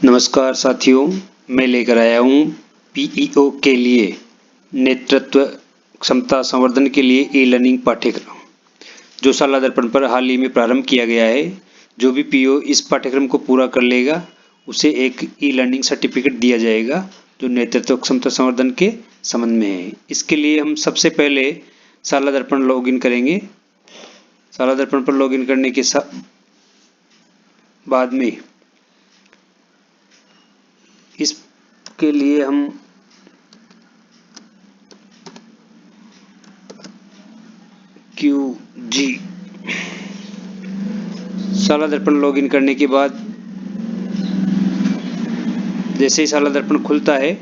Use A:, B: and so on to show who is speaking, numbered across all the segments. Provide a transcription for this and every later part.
A: नमस्कार साथियों, मैं लेकर आया हूँ पीईओ के लिए नेतृत्व क्षमता संवर्धन के लिए ई लर्निंग पाठ्यक्रम, जो शाला दर्पण पर हाल ही में प्रारंभ किया गया है। जो भी पीओ इस पाठ्यक्रम को पूरा कर लेगा उसे एक ई लर्निंग सर्टिफिकेट दिया जाएगा, जो नेतृत्व क्षमता संवर्धन के संबंध में है। इसके लिए हम सबसे पहले शाला दर्पण लॉगिन करेंगे। शाला दर्पण पर लॉगिन करने के बाद में इसके लिए हम QG शाला दर्पण लॉगिन करने के बाद जैसे ही शाला दर्पण खुलता है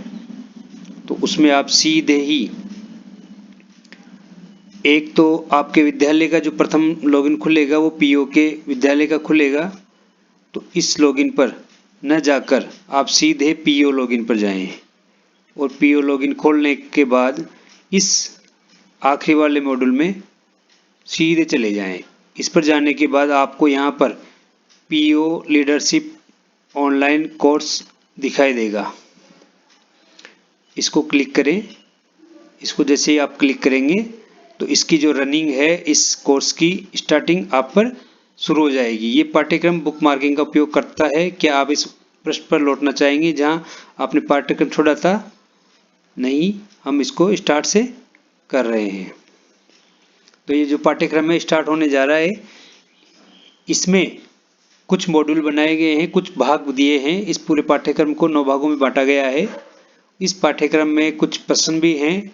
A: तो उसमें आप सीधे ही एक तो आपके विद्यालय का जो प्रथम लॉगिन खुलेगा वो पीओ के विद्यालय का खुलेगा, तो इस लॉगिन पर न जाकर आप सीधे पीओ लॉगिन पर जाएं और पीओ लॉगिन खोलने के बाद इस आखिरी वाले मॉड्यूल में सीधे चले जाएं। इस पर जाने के बाद आपको यहाँ पर पीओ लीडरशिप ऑनलाइन कोर्स दिखाई देगा। इसको क्लिक करें। इसको जैसे ही आप क्लिक करेंगे तो इसकी जो रनिंग है, इस कोर्स की स्टार्टिंग आप पर शुरू हो जाएगी। ये पाठ्यक्रम बुक मार्किंग का उपयोग करता है। क्या आप इस पृष्ठ पर लौटना चाहेंगे जहां आपने पाठ्यक्रम छोड़ा था? नहीं, हम इसको स्टार्ट से कर रहे हैं। तो ये जो पाठ्यक्रम है स्टार्ट होने जा रहा है। इसमें कुछ मॉड्यूल बनाए गए हैं, कुछ भाग दिए हैं। इस पूरे पाठ्यक्रम को 9 भागों में बांटा गया है। इस पाठ्यक्रम में कुछ प्रश्न भी हैं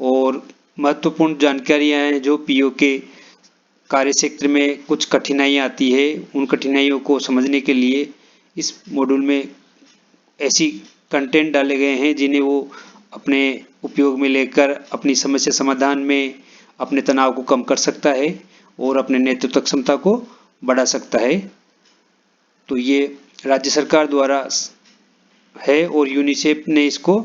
A: और महत्वपूर्ण जानकारियां हैं जो पीओ के कार्य क्षेत्र में कुछ कठिनाइयां आती है। उन कठिनाइयों को समझने के लिए इस मॉड्यूल में ऐसी कंटेंट डाले गए हैं जिन्हें वो अपने उपयोग में लेकर अपनी समस्या समाधान में अपने तनाव को कम कर सकता है और अपने नेतृत्व क्षमता को बढ़ा सकता है। तो ये राज्य सरकार द्वारा है और यूनिसेफ ने इसको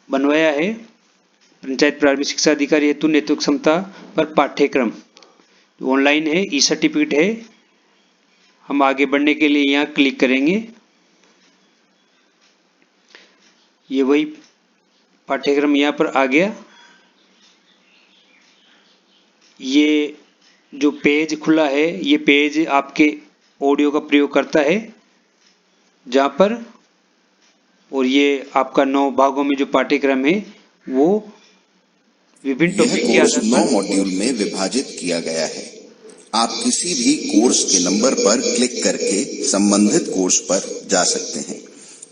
A: बनवाया है। पंचायत प्रारंभिक शिक्षा अधिकारी हेतु नेतृत्व क्षमता पर पाठ्यक्रम ऑनलाइन है, ई सर्टिफिकेट है। हम आगे बढ़ने के लिए यहाँ क्लिक करेंगे। ये वही पाठ्यक्रम यहाँ पर आ गया। ये जो पेज खुला है, ये पेज आपके ऑडियो का प्रयोग करता है जहाँ पर, और ये आपका 9 भागों में जो पाठ्यक्रम है वो विभिन्न टॉपिक के आधार पर
B: 9 मॉड्यूल में विभाजित किया गया है। आप किसी भी कोर्स के नंबर पर क्लिक करके संबंधित कोर्स पर जा सकते हैं,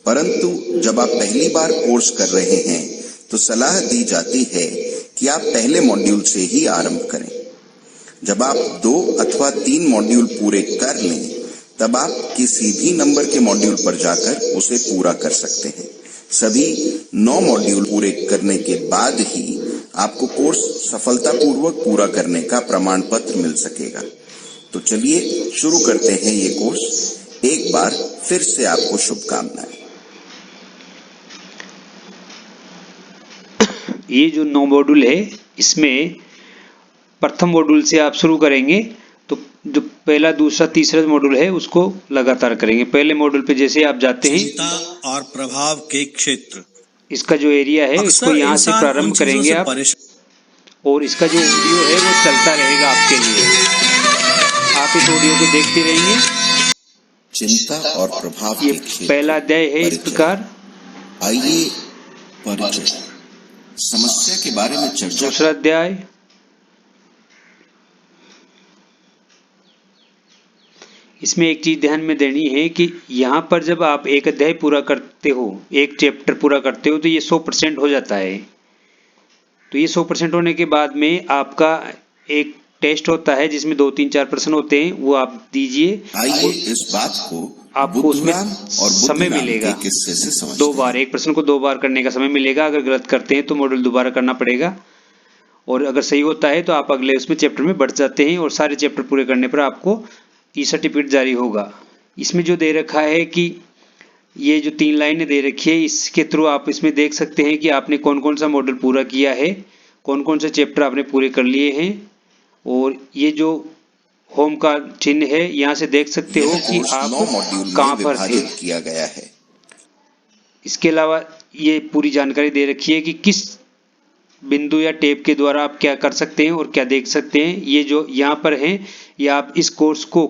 B: परंतु जब आप पहली बार कोर्स कर रहे हैं तो सलाह दी जाती है कि आप पहले मॉड्यूल से ही आरंभ करें। जब आप 2 अथवा 3 मॉड्यूल पूरे कर लें तब आप किसी भी नंबर के मॉड्यूल पर जाकर उसे पूरा कर सकते हैं। सभी 9 मॉड्यूल पूरे करने के बाद ही आपको कोर्स सफलतापूर्वक पूरा करने का प्रमाण पत्र मिल सकेगा। तो चलिए शुरू करते हैं ये कोर्स। एक बार फिर से आपको शुभकामनाएं।
A: ये जो 9 मॉड्यूल है, इसमें प्रथम मॉड्यूल से आप शुरू करेंगे तो जो पहला, दूसरा, तीसरा मॉड्यूल है उसको लगातार करेंगे। पहले मॉड्यूल पे जैसे आप जाते हैं,
C: चिंता और प्रभाव के क्षेत्र,
A: इसका जो एरिया है इसको यहाँ से प्रारंभ करेंगे आप, और इसका जो ऑडियो है वो चलता रहेगा आपके लिए। आप इस ऑडियो को देखते रहेंगे।
B: चिंता और प्रभाव
A: ये
B: के क्षेत्र
A: पहला अध्याय है। इस प्रकार
B: आइए परिचय, समस्या के बारे में चर्चा।
A: दूसरा अध्याय, इसमें एक चीज ध्यान में देनी है कि यहाँ पर जब आप एक अध्याय पूरा करते हो, एक चैप्टर पूरा करते हो, तो ये 100% हो जाता है। तो ये 100% होने के बाद में आपका एक टेस्ट होता है जिसमें 2, 3, 4 प्रश्न होते हैं, वो आप दीजिए।
B: आइए इस बात को
A: आपको उसमें समय मिलेगा 2 बार, एक प्रश्न को 2 बार करने का समय मिलेगा। अगर गलत करते हैं तो मॉड्यूल दोबारा करना पड़ेगा, और अगर सही होता है तो आप अगले उसमें चैप्टर में बढ़ जाते हैं और सारे चैप्टर पूरे करने पर आपको ई सर्टिफिकेट जारी होगा। इसमें जो दे रखा है कि ये जो 3 लाइनें दे रखी है, इसके थ्रू आप इसमें देख सकते हैं कि आपने कौन कौन सा मॉड्यूल पूरा किया है, कौन कौन से चैप्टर आपने पूरे कर लिए हैं। और ये जो होम का चिन्ह है, यहाँ से देख सकते हो
B: यह
A: कि
B: कोर्स
A: आप
B: 9 मॉड्यूल
A: कहाँ
B: में
A: पर थे।
B: विभाजित किया गया है।
A: इसके अलावा ये पूरी जानकारी दे रखी है कि किस बिंदु या टेप के द्वारा आप क्या कर सकते हैं और क्या देख सकते हैं। ये जो यहाँ पर है, ये आप इस कोर्स को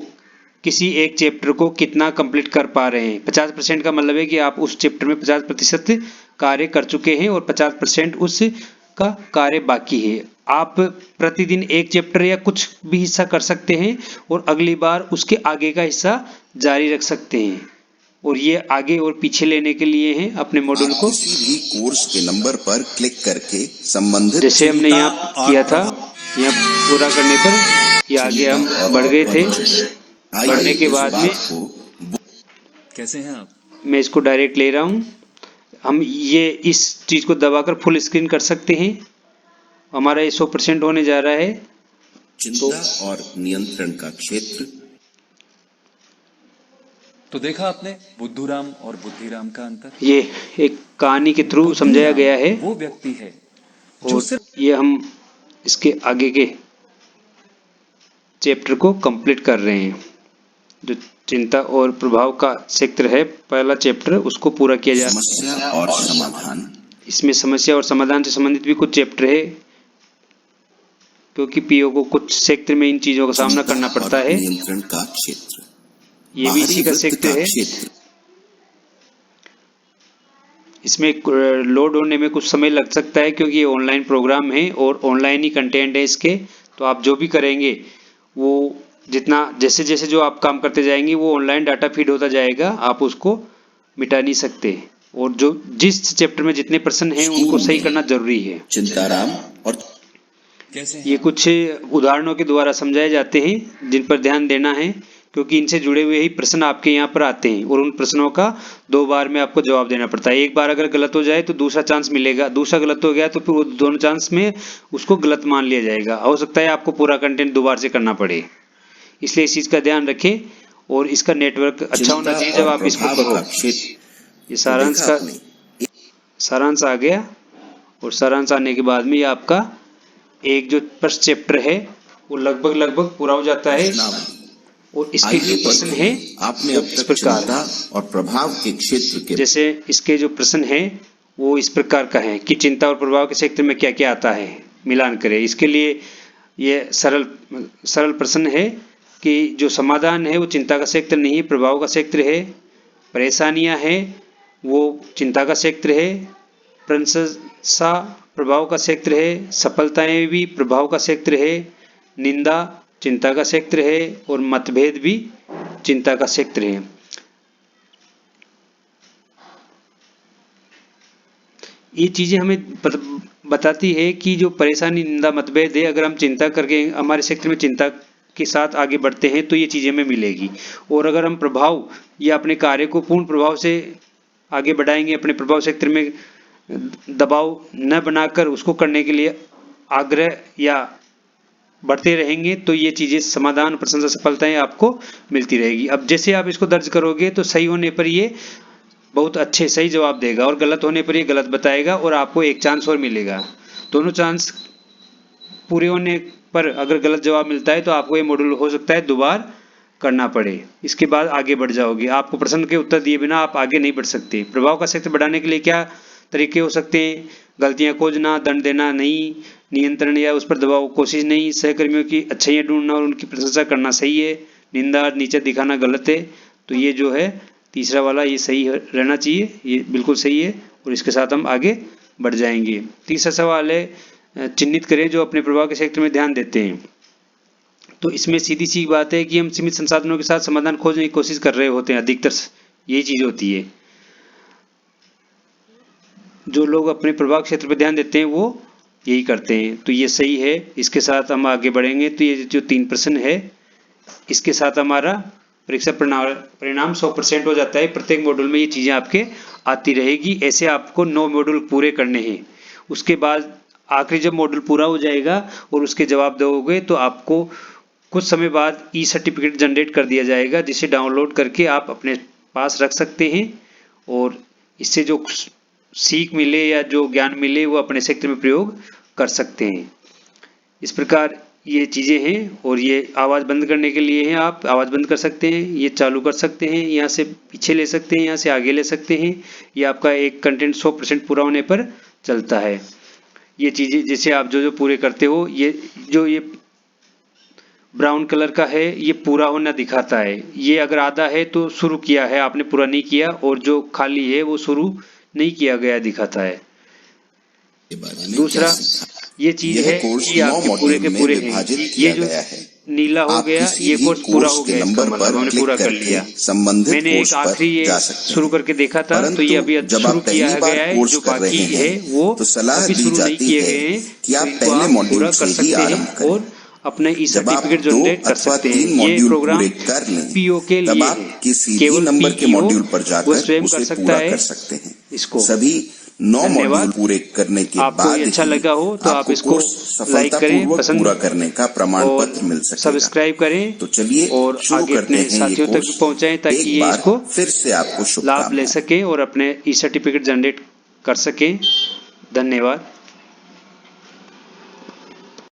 A: किसी एक चैप्टर को कितना कंप्लीट कर पा रहे हैं। 50% का मतलब है कि आप उस चैप्टर में 50% कार्य कर चुके हैं और 50% उसका कार्य बाकी है। आप प्रतिदिन एक चैप्टर या कुछ भी हिस्सा कर सकते हैं और अगली बार उसके आगे का हिस्सा जारी रख सकते हैं। और ये आगे और पीछे लेने के लिए हैं अपने मॉड्यूल
B: आप
A: को।
B: किसी भी कोर्स के नंबर पर क्लिक करके संबंधित
A: जैसे हमने
C: चिंता
A: यहाँ
C: और
A: किया था,
C: प्रभाव।
A: यहाँ पूरा करने पर ये आगे
B: चिंता
A: हम
B: और
A: बढ़ गए थे।
B: आइए
A: बढ़ने के
B: इस
A: बाद में
B: बात को
C: कैसे हैं आप?
A: मैं इसको डायरेक्ट ले रहा हूँ। हम ये इस चीज़ को दबाकर फुल स्क्रीन कर सकते हैं। हमारा ये 100% होने जा रहा है।
B: चिंता और नियंत्रण का क्षेत्र।
C: तो देखा आपने बुद्धूराम और बुद्धिराम का अंतर।
A: ये एक कहानी के थ्रू समझाया गया है
C: वो व्यक्ति है जो
A: और
C: सिर्फ
A: ये हम इसके आगे के चैप्टर को कंप्लीट कर रहे हैं। जो चिंता और प्रभाव का क्षेत्र है, पहला चैप्टर, उसको पूरा किया जा।
B: समस्या और समाधान।
A: इसमें समस्या और समाधान से संबंधित भी कुछ चैप्टर है, क्योंकि पीओ को कुछ क्षेत्र में इन चीजों का सामना
B: चिंता
A: करना पड़ता
B: और
A: है।
B: नियंत्रण का क्षेत्र।
A: ये भी इसी का
B: बाहरी वृत्त
A: क्षेत्र
B: का
A: है।
B: क्षेत्र।
A: इसमें लोड होने में कुछ समय लग सकता है, क्योंकि ये ऑनलाइन प्रोग्राम है और ऑनलाइन ही कंटेंट है इसके। तो आप जो भी करेंगे वो जितना जैसे जैसे जो आप काम करते जाएंगे वो ऑनलाइन डाटा फीड होता जाएगा, आप उसको मिटा नहीं सकते। और जो जिस चैप्टर में जितने प्रश्न हैं उनको सही करना जरूरी है।
B: चिंताराम और
C: कैसे
A: ये कुछ उदाहरणों के द्वारा समझाए जाते हैं जिन पर ध्यान देना है, क्योंकि इनसे जुड़े हुए ही प्रश्न आपके यहाँ पर आते हैं और उन प्रश्नों का 2 बार में आपको जवाब देना पड़ता है। एक बार अगर गलत हो जाए तो दूसरा चांस मिलेगा, दूसरा गलत हो गया तो फिर वो दोनों चांस में उसको गलत मान लिया जाएगा। हो सकता है आपको पूरा कंटेंट 2 बार से करना पड़े, इसलिए इस चीज़ का ध्यान रखें। और इसका नेटवर्क अच्छा होना चाहिए जब आप इसको करो। ये सारांश आ गया और सारांश आने के बाद में ये आपका एक जो फर्स्ट चैप्टर है वो लगभग पूरा हो जाता है। और इसके जो प्रश्न है
B: आपने
A: वो
B: अब
A: इस
B: तक
A: प्रकार
B: चिंता और प्रभाव के क्षेत्र के
A: जैसे इसके जो प्रश्न है वो इस प्रकार का है कि चिंता और प्रभाव के क्षेत्र में क्या क्या आता है, मिलान करें। इसके लिए ये सरल प्रश्न है कि जो समाधान है वो चिंता का क्षेत्र नहीं है, प्रभाव का क्षेत्र है। परेशानियां हैं वो चिंता का क्षेत्र है। प्रशंसा प्रभाव का क्षेत्र है। सफलताएं भी प्रभाव का क्षेत्र है। निंदा चिंता का क्षेत्र है और मतभेद भी चिंता का क्षेत्र है। ये चीजें हमें बताती है कि जो परेशानी, निंदा, मतभेद है, अगर हम चिंता करके हमारे क्षेत्र में चिंता के साथ आगे बढ़ते हैं तो ये चीजें हमें मिलेगी। और अगर हम प्रभाव या अपने कार्य को पूर्ण प्रभाव से आगे बढ़ाएंगे, अपने प्रभाव क्षेत्र में दबाव न बनाकर उसको करने के लिए आग्रह या बढ़ते रहेंगे, तो ये चीजें समाधान, प्रशंसा, सफलताएं आपको मिलती रहेगी। अब जैसे आप इसको दर्ज करोगे तो सही होने पर ये बहुत अच्छे सही जवाब देगा और गलत होने पर ये गलत बताएगा और आपको एक चांस और मिलेगा। दोनों चांस पूरे होने पर अगर गलत जवाब मिलता है तो आपको ये मॉड्यूल हो सकता है 2 बार करना पड़े। इसके बाद आगे बढ़ जाओगे। आपको प्रश्न के उत्तर दिए बिना आप आगे नहीं बढ़ सकते। प्रभाव का क्षेत्र बढ़ाने के लिए क्या तरीके हो सकते हैं? गलतियां खोजना, दंड देना नहीं, नियंत्रण या उस पर दबाव कोशिश नहीं, सहकर्मियों की अच्छाइयां ढूंढना और उनकी प्रशंसा करना सही है, निंदा नीचे दिखाना गलत है। तो ये जो है तीसरा वाला ये सही रहना चाहिए, ये बिल्कुल सही है और इसके साथ हम आगे बढ़ जाएंगे। तीसरा सवाल है चिन्हित करें जो अपने प्रभाव के क्षेत्र में ध्यान देते हैं। तो इसमें सीधी सी बात है कि हम सीमित संसाधनों के साथ समाधान खोजने की कोशिश कर रहे होते हैं, अधिकतर यही चीज होती है। जो लोग अपने प्रभाव क्षेत्र पर ध्यान देते हैं वो यही करते हैं, तो ये सही है। इसके साथ हम आगे बढ़ेंगे। तो ये जो 3 प्रश्न है इसके साथ हमारा परीक्षा परिणाम 100% हो जाता है। प्रत्येक मॉड्यूल में ये चीजें आपके आती रहेगी। ऐसे आपको 9 मॉड्यूल पूरे करने हैं। उसके बाद आखिरी जब मॉड्यूल पूरा हो जाएगा और उसके जवाब दोगे तो आपको कुछ समय बाद ई सर्टिफिकेट जनरेट कर दिया जाएगा, जिसे डाउनलोड करके आप अपने पास रख सकते हैं और इससे जो सीख मिले या जो ज्ञान मिले वो अपने क्षेत्र में प्रयोग कर सकते हैं। इस प्रकार ये चीज़ें हैं। और ये आवाज़ बंद करने के लिए है, आप आवाज़ बंद कर सकते हैं, ये चालू कर सकते हैं, यहाँ से पीछे ले सकते हैं, यहाँ से आगे ले सकते हैं। ये आपका एक कंटेंट 100% पूरा होने पर चलता है। ये चीज़ें जैसे आप जो पूरे करते हो, ये ब्राउन कलर का है, ये पूरा होना दिखाता है। ये अगर आधा है तो शुरू किया है आपने, पूरा नहीं किया, और जो खाली है वो शुरू नहीं किया गया दिखाता है। दूसरा ये चीज है कि आपके पूरे के पूरे हैं। ये जो नीला हो गया, ये कोर्स पूरा हो गया, इसका मतलब हमने पूरा कर लिया। मैंने एक आखिरी ये शुरू करके देखा था, तो ये अभी शुरू किया गया है। जो बाकी है वो अभी शुरू नहीं किए गए हैं, तो इनको आप पूरा कर सकते हैं और अपने ई सर्टिफिकेट जनरेट कर सकते हैं। ये प्रोग्राम पीओ के लिए है, केवल पीओ वो स्वयं कर सकता है इसको।
B: सभी 9 मॉड्यूल पूरे करने के बाद
A: अच्छा लगा हो तो आप इसको लाइक करें, पसंद
B: पूरा करने का प्रमाण पत्र मिल सकेगा।
A: सब्सक्राइब करें
B: तो चलिए
A: और आगे अपने साथियों तक पहुंचाएं, ताकि ये इसको
B: फिर से आपको
A: लाभ ले सके और अपने ई सर्टिफिकेट जनरेट कर सकें। धन्यवाद।